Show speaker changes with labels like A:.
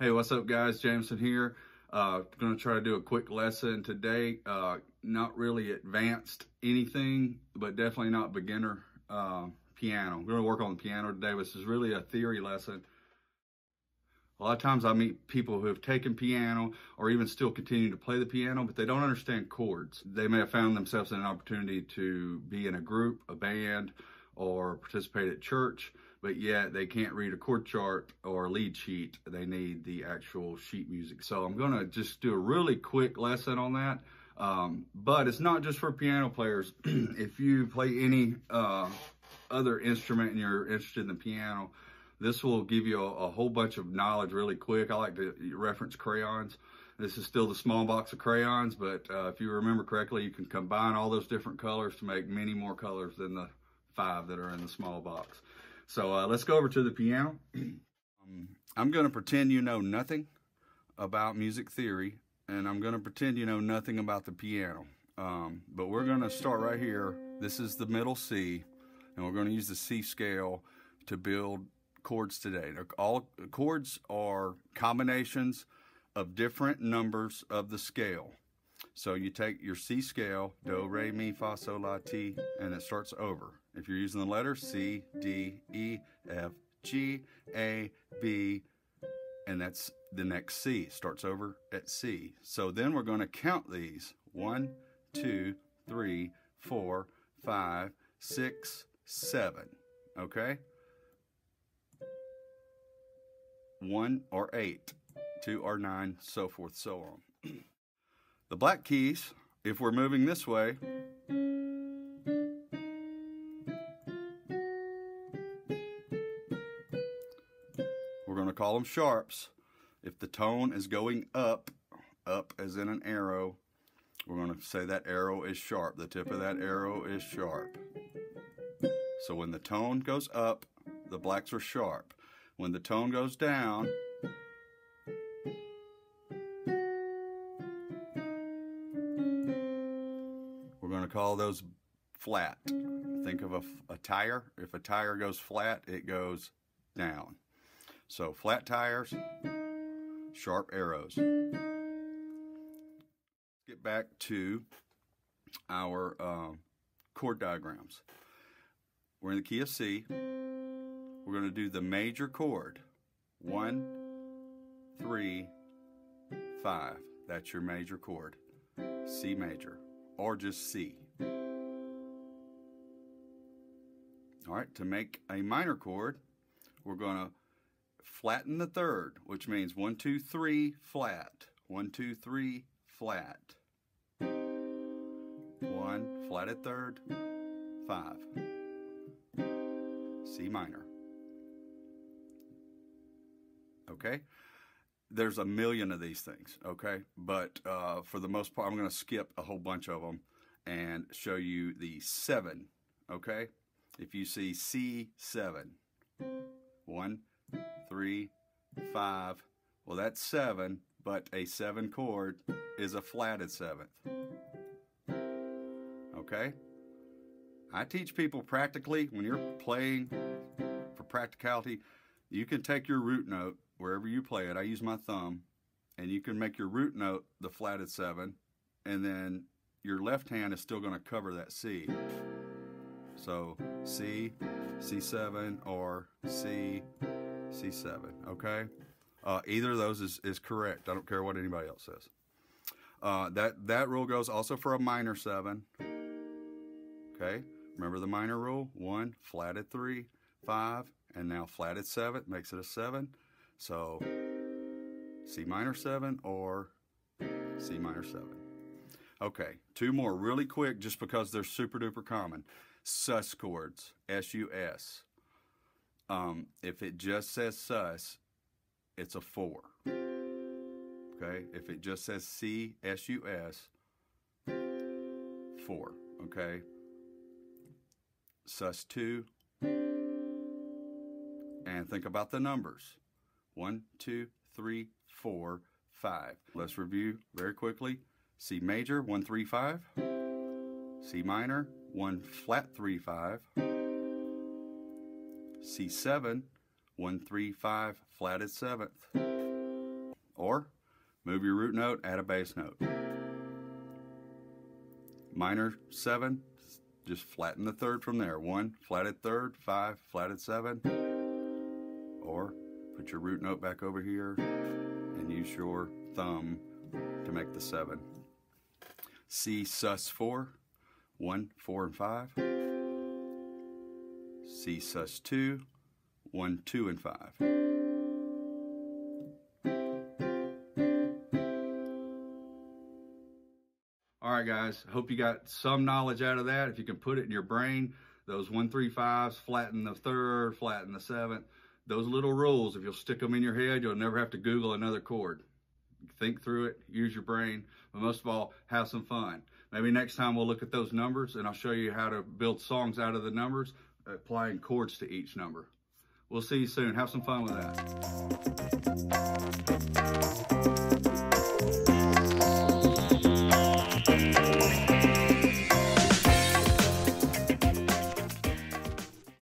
A: Hey, what's up guys? Jameson here. Going to try to do a quick lesson today. Not really advanced anything, but definitely not beginner piano. We're going to work on the piano today. This is really a theory lesson. A lot of times I meet people who have taken piano or even still continue to play the piano, but they don't understand chords. They may have found themselves in an opportunity to be in a group, a band, or participate at church, but yet they can't read a chord chart or a lead sheet. They need the actual sheet music. So I'm gonna just do a really quick lesson on that. But it's not just for piano players. If you play any other instrument and you're interested in the piano, this will give you a whole bunch of knowledge really quick. I like to reference crayons. This is still the small box of crayons, but if you remember correctly, you can combine all those different colors to make many more colors than the 5 that are in the small box. So let's go over to the piano. I'm going to pretend you know nothing about music theory, and I'm going to pretend you know nothing about the piano. But we're going to start right here. This is the middle C, and we're going to use the C scale to build chords today. All chords are combinations of different numbers of the scale. So you take your C scale, do, re, mi, fa, sol, la, ti, and it starts over. If you're using the letters C, D, E, F, G, A, B, and that's the next C. Starts over at C. So then we're going to count these. 1, 2, 3, 4, 5, 6, 7. Okay? 1 or 8, 2 or 9, so forth, so on. The black keys, if we're moving this way, we're going to call them sharps. If the tone is going up, up as in an arrow, we're going to say that arrow is sharp. The tip of that arrow is sharp. So when the tone goes up, the blacks are sharp. When the tone goes down, we're going to call those flat. Think of a tire. If a tire goes flat, it goes down. So flat tires, sharp arrows. Get back to our chord diagrams. We're in the key of C. We're going to do the major chord. 1, 3, 5. That's your major chord. C major, or just C. All right, to make a minor chord, we're going to flatten the third, which means 1, 2, 3, flat. 1, 2, 3, flat. 1, flatted third, 5. C minor. Okay? There's a million of these things, okay? But for the most part, I'm going to skip a whole bunch of them and show you the 7, okay? If you see C7, 1, 3, 5, well, that's 7, but a 7 chord is a flatted 7th, okay? I teach people practically, when you're playing for practicality, you can take your root note wherever you play it. I use my thumb, and you can make your root note the flatted 7, and then your left hand is still going to cover that C. So C, C7, or C, C7, okay? Either of those is correct. I don't care what anybody else says. That rule goes also for a minor 7, okay? Remember the minor rule? 1, flatted 3, 5, and now flatted 7 makes it a 7. So C minor 7 or C minor 7. Okay, 2 more really quick just because they're super duper common. Sus chords, S-U-S. If it just says sus, it's a 4. Okay, if it just says C, S-U-S, 4. Okay, sus 2. And think about the numbers. 1, 2, 3, 4, 5. Let's review very quickly. C major, 1, 3, 5. C minor, 1, flat 3, 5. C7, 1, 3, 5, flatted 7th. Or move your root note, add a bass note. Minor 7, just flatten the third from there. 1, flatted third, 5, flatted 7. Or put your root note back over here and use your thumb to make the 7. C sus 4, 1, 4, and 5. C sus 2, 1, 2, and 5. All right, guys, hope you got some knowledge out of that. If you can put it in your brain, those 1, 3, 5s, flatten the third, flatten the 7th, those little rules, if you'll stick them in your head, you'll never have to Google another chord. Think through it, use your brain, but most of all, have some fun. Maybe next time we'll look at those numbers and I'll show you how to build songs out of the numbers, applying chords to each number. We'll see you soon. Have some fun with that.